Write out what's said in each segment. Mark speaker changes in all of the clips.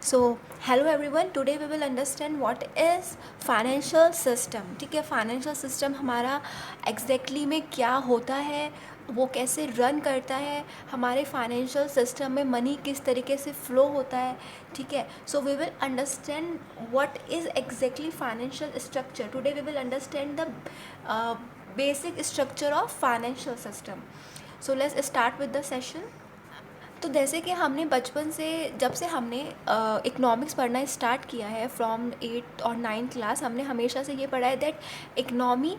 Speaker 1: So hello everyone, today we will understand what is financial system. ठीक है, financial system हमारा exactly में क्या होता है, वो कैसे रन करता है, हमारे फाइनेंशियल सिस्टम में मनी किस तरीके से फ्लो होता है. ठीक है, so we will understand what is exactly financial structure. Today we will understand the basic structure of financial system. So let's start with the session. तो जैसे कि हमने बचपन से जब से हमने इकोनॉमिक्स पढ़ना स्टार्ट किया है फ्रॉम 8 और 9th क्लास, हमने हमेशा से ये पढ़ा है that economy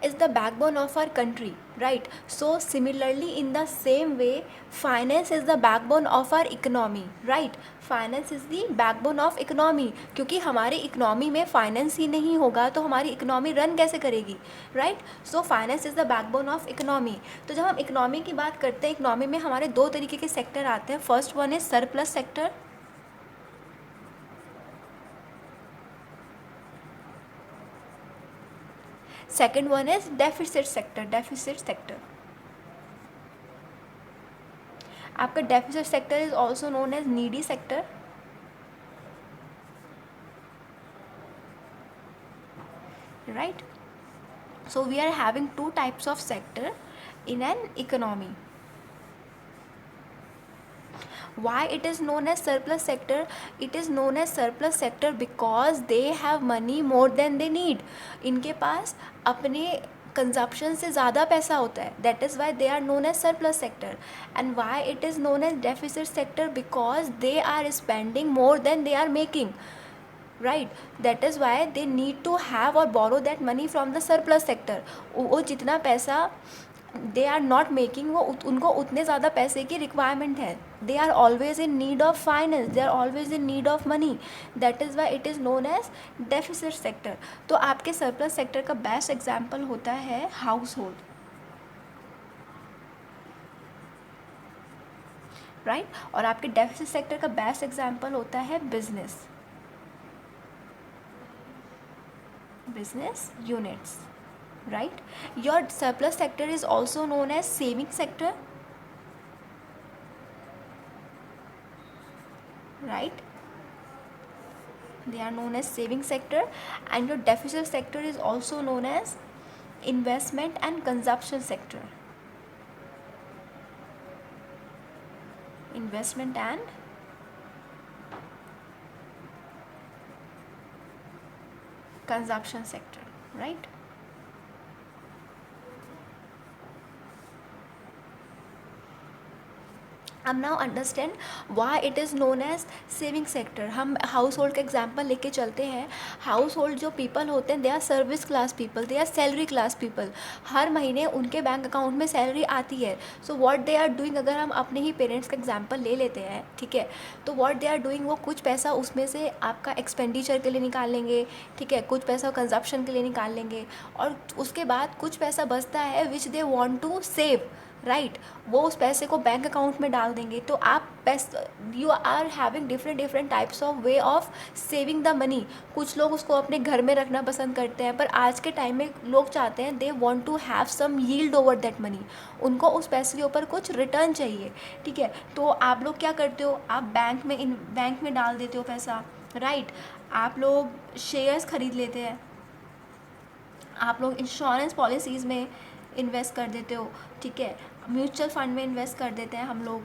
Speaker 1: is the backbone of our country, right. So similarly in the same way finance is the backbone of our economy, right. Finance is the backbone of economy, क्योंकि हमारी economy में finance ही नहीं होगा तो हमारी economy run कैसे करेगी, right. So finance is the backbone of economy. तो जब हम इकोनॉमी की बात करते हैं, इकोनॉमी में हमारे दो तरीके के सेक्टर आते हैं. First one is surplus sector, second one is deficit sector. Deficit sector, आपका deficit sector is also known as needy sector, right. So we are having two types of sector in an economy. Why it is known as surplus sector? It is known as surplus sector because they have money more than they need. इनके पास अपने consumption से ज़्यादा पैसा होता है. That is why they are known as surplus sector. And why it is known as deficit sector? Because they are spending more than they are making, right. That is why they need to have और borrow that money from the surplus sector. वो जितना पैसा they are not making, वो उनको उतने ज़्यादा पैसे की रिक्वायरमेंट है. They are always in need of finance, they are always in need of money. That is why it is known as deficit sector. तो आपके सरप्लस सेक्टर का बेस्ट एग्जाम्पल होता है हाउस होल्ड, राइट. और आपके deficit sector का best example होता है business, business units, right. Your surplus sector is also known as saving sector, right. They are known as saving sector. And your deficit sector is also known as investment and consumption sector. Investment and consumption sector, right. अब now understand why it is known as saving sector. हम household का example लेके चलते हैं. Household जो people होते हैं, they are service class people, they are salary class people. हर महीने उनके बैंक अकाउंट में सैलरी आती है. So what they are doing, अगर हम अपने ही पेरेंट्स का एग्जाम्पल ले लेते हैं, ठीक है, तो व्हाट दे आर डूइंग, वो कुछ पैसा उसमें से आपका एक्सपेंडिचर के लिए निकाल लेंगे, ठीक है, कुछ पैसा कंजप्शन के लिए निकाल लेंगे, और उसके बाद कुछ पैसा बचता है which they want to save, right. वो उस पैसे को बैंक अकाउंट में डाल देंगे. तो आप पैसा, you are having different types of way of saving the money. कुछ लोग उसको अपने घर में रखना पसंद करते हैं, पर आज के टाइम में लोग चाहते हैं, they want to have some yield over that money. उनको उस पैसे के ऊपर कुछ रिटर्न चाहिए, ठीक है. तो आप लोग क्या करते हो, आप बैंक में डाल देते हो पैसा, राइट. आप लोग शेयर्स खरीद लेते हैं, आप लोग इंश्योरेंस पॉलिसीज़ में इन्वेस्ट कर देते हो, ठीक है, म्यूचुअल फंड में इन्वेस्ट कर देते हैं हम लोग,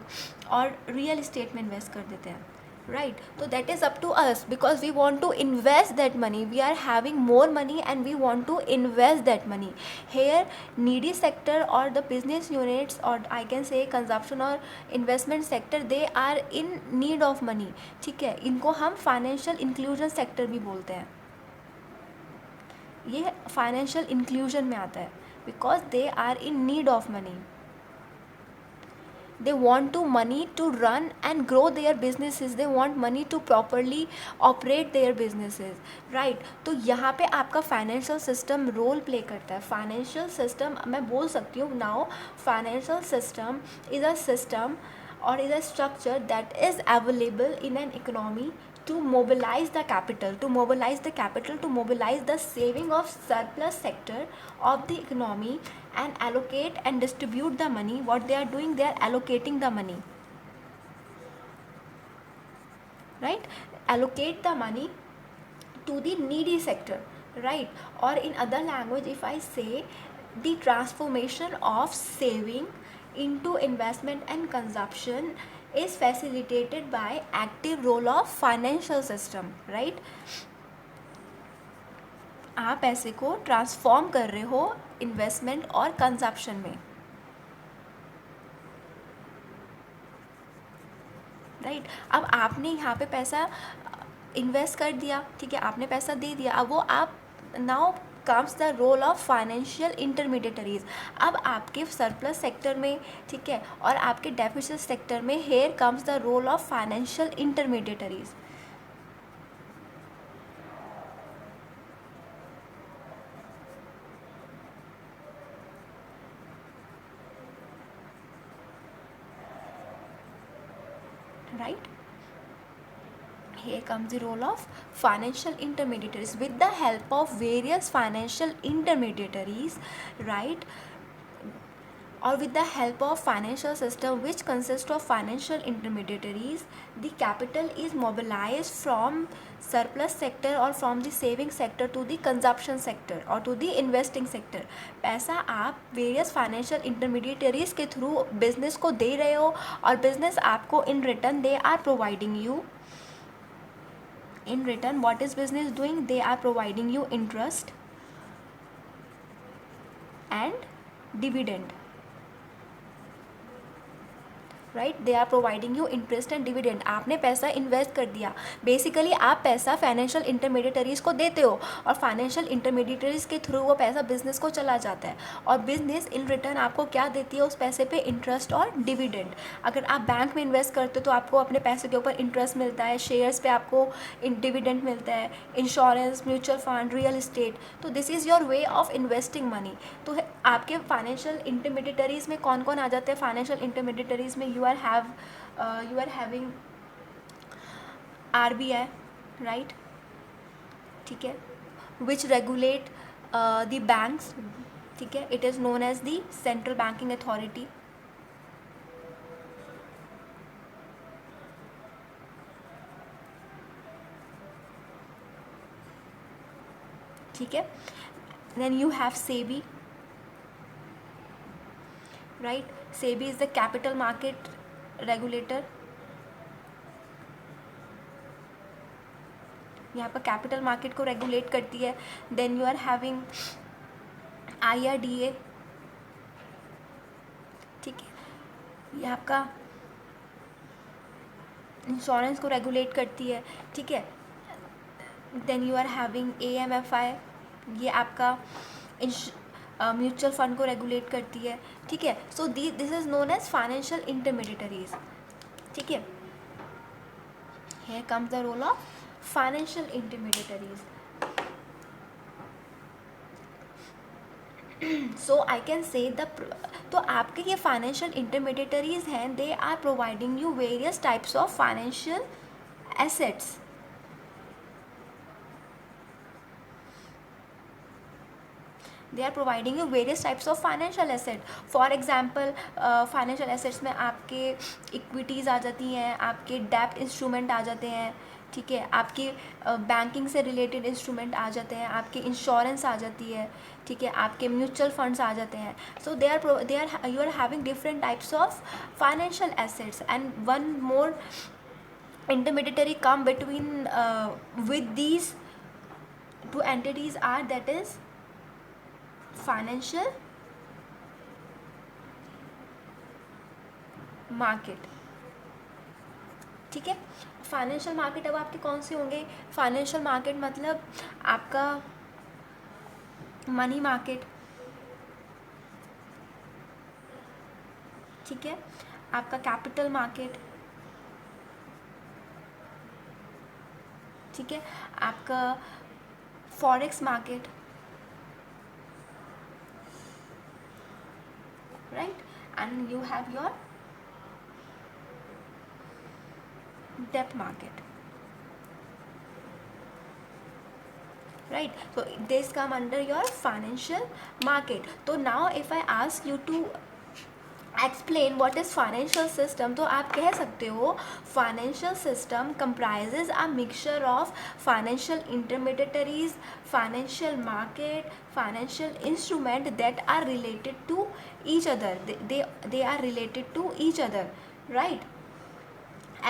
Speaker 1: और रियल इस्टेट में इन्वेस्ट कर देते हैं, राइट. तो that is up to us because we want to invest that money. We are having more money and we want to invest that money. Here needy sector और the business units और I can say consumption और investment sector, they are in need of money, ठीक है. इनको हम financial inclusion sector भी बोलते हैं. ये फाइनेंशियल इंक्लूजन में आता है because they are in need of money. They want to money to run and grow their businesses. They want money to properly operate their businesses, right. तो यहाँ पे आपका फाइनेंशियल सिस्टम रोल प्ले करता है. Financial system मैं बोल सकती हूँ now, financial system is a system or is a structure that is available in an economy to mobilize the capital, to mobilize the capital, to mobilize the saving of surplus sector of the economy and allocate and distribute the money. What they are doing, they are allocating the money, right? Allocate the money to the needy sector, right? Or in other language, if I say, the transformation of saving into investment and consumption is facilitated by active role of financial system, right? आप पैसे को transform कर रहे हो investment और consumption में, right? अब आपने यहाँ पे पैसा इन्वेस्ट कर दिया, ठीक है, आपने पैसा दे दिया, अब वो आप now comes the role of financial intermediaries. अब आपके सरप्लस सेक्टर में, ठीक है, और आपके डेफिसिट सेक्टर में here comes the role of financial intermediaries, right? Here comes the role of financial intermediaries. With the help of various financial intermediaries, right, or with the help of financial system which consists of financial intermediaries, the capital is mobilized from surplus sector or from the saving sector to the consumption sector or to the investing sector. पैसा आप various financial intermediaries के through business को दे रहे हो और business आपको in return they are providing you, in return what is business doing, they are providing you interest and dividend, right? They are providing you interest and dividend. आपने पैसा invest कर दिया, basically आप पैसा फाइनेंशियल इंटरमीडिएटरीज को देते हो और फाइनेंशियल इंटरमीडिएटरीज के थ्रू वो पैसा बिजनेस को चला जाता है और बिजनेस इन रिटर्न आपको क्या देती है उस पैसे पे, इंटरेस्ट और डिविडेंड। अगर आप बैंक में इन्वेस्ट करते हो तो आपको अपने पैसे के ऊपर इंटरेस्ट मिलता है, शेयर्स पे आपको डिविडेंड मिलता है, insurance, mutual fund, real estate, तो this is your way of investing money. तो आपके फाइनेंशियल इंटरमीडिएटरीज में कौन कौन आ जाते हैं? फाइनेंशियल इंटरमीडिएटरीज में you are having RBI, right? ठीक है, which regulate the banks, ठीक है, it is known as the central banking authority, ठीक है। then you have SEBI, right? SEBI is the capital market regulator, यहाँ पर कैपिटल मार्केट को रेगुलेट करती है। Then you are having IRDA, ठीक है, ये आपका इंश्योरेंस को रेगुलेट करती है, ठीक है। Then you are having AMFI, ये आपका म्यूचुअल फंड को रेगुलेट करती है, ठीक है। So this is known as financial intermediaries, ठीक है। Here comes the role of financial intermediaries. So I can say तो आपके ये फाइनेंशियल इंटरमीडिएटरीज हैं, they are providing you various types of financial assets, they are providing you various types of financial asset. For example, financial assets में आपके equities आ जाती हैं, आपके डेप्ट instrument आ जाते हैं, ठीक है, आपके बैंकिंग से रिलेटेड इंस्ट्रूमेंट आ जाते हैं, आपके इंश्योरेंस आ जाती है, ठीक है, आपके म्यूचुअल फंड्स आ जाते हैं। So you are having different types of financial assets and one more intermediary come between with these two entities are, that is financial market, ठीक है। फाइनेंशियल मार्केट अब आपके कौन से होंगे? फाइनेंशियल मार्केट मतलब आपका मनी मार्केट, ठीक है, आपका कैपिटल मार्केट, ठीक है, आपका forex market, right? And you have your debt market, right? So this come under your financial market. So now if I ask you to explain what is financial system, तो आप कह सकते हो financial system comprises a mixture of financial intermediaries, financial market, financial instrument that are related to each other. They are related to each other, right?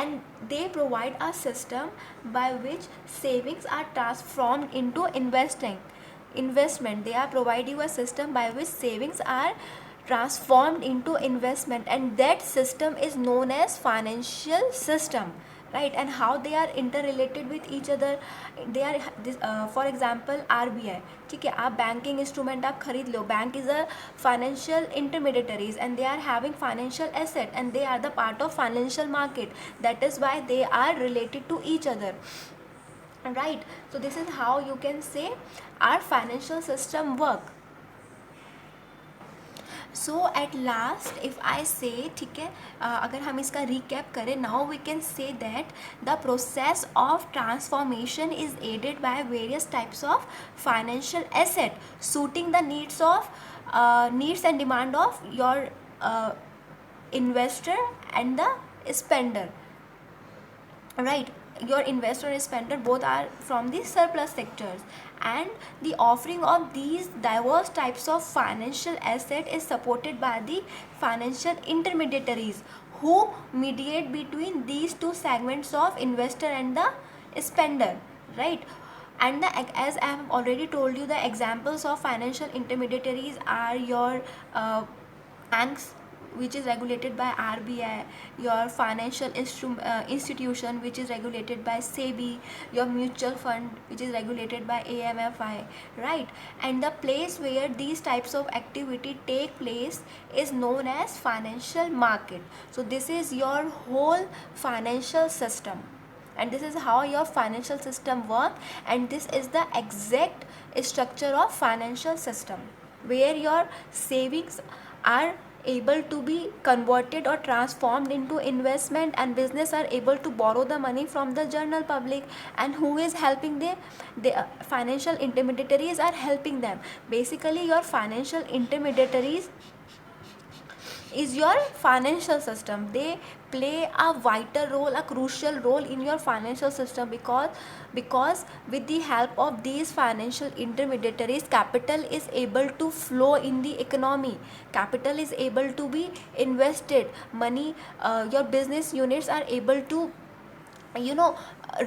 Speaker 1: And they provide a system by which savings are transformed into investment. They are providing a system by which savings are transformed into investment, and that system is known as financial system, right? And how they are interrelated with each other, they are this, for example RBI, ठीक है, आप banking instrument आप खरीद लो, bank is a financial intermediaries and they are having financial asset and they are the part of financial market, that is why they are related to each other, right? So this is how you can say our financial system work. So at last if I say, ठीक है, अगर हम इसका recap करें, now we can say that the process of transformation is aided by various types of financial asset suiting the needs and demand of your investor and the spender, right? Your investor and spender both are from the surplus sectors, and the offering of these diverse types of financial asset is supported by the financial intermediaries who mediate between these two segments of investor and the spender, right? And as I have already told you, the examples of financial intermediaries are your banks, which is regulated by RBI, your financial institution, which is regulated by SEBI, your mutual fund, which is regulated by AMFI, right? And the place where these types of activity take place is known as financial market. So this is your whole financial system, and this is how your financial system work, and this is the exact structure of financial system, where your savings are able to be converted or transformed into investment, and business are able to borrow the money from the general public, and who is helping them? The financial intermediaries are helping them. Basically your financial intermediaries is your financial system. They play a vital role, a crucial role in your financial system, because with the help of these financial intermediaries, capital is able to flow in the economy, capital is able to be invested, money, your business units are able to, you know,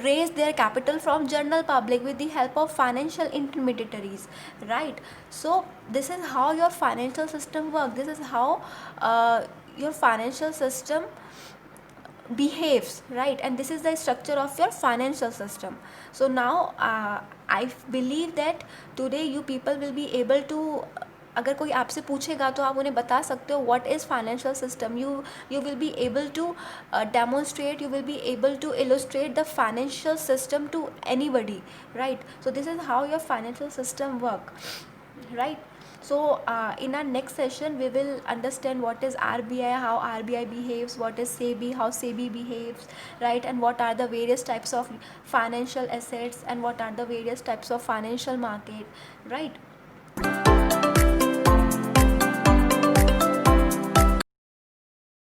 Speaker 1: raise their capital from general public with the help of financial intermediaries, right? So this is how your financial system works. This is how your financial system behaves, right? And this is the structure of your financial system. So now I believe that today you people will be able to, अगर कोई आपसे पूछेगा तो आप उन्हें बता सकते हो what is financial system. You will be able to demonstrate, you will be able to illustrate the financial system to anybody, right? So this is how your financial system work, right? So in our next session we will understand what is RBI, how RBI behaves, what is SEBI, how SEBI behaves, right? And what are the various types of financial assets, and what are the various types of financial market, right?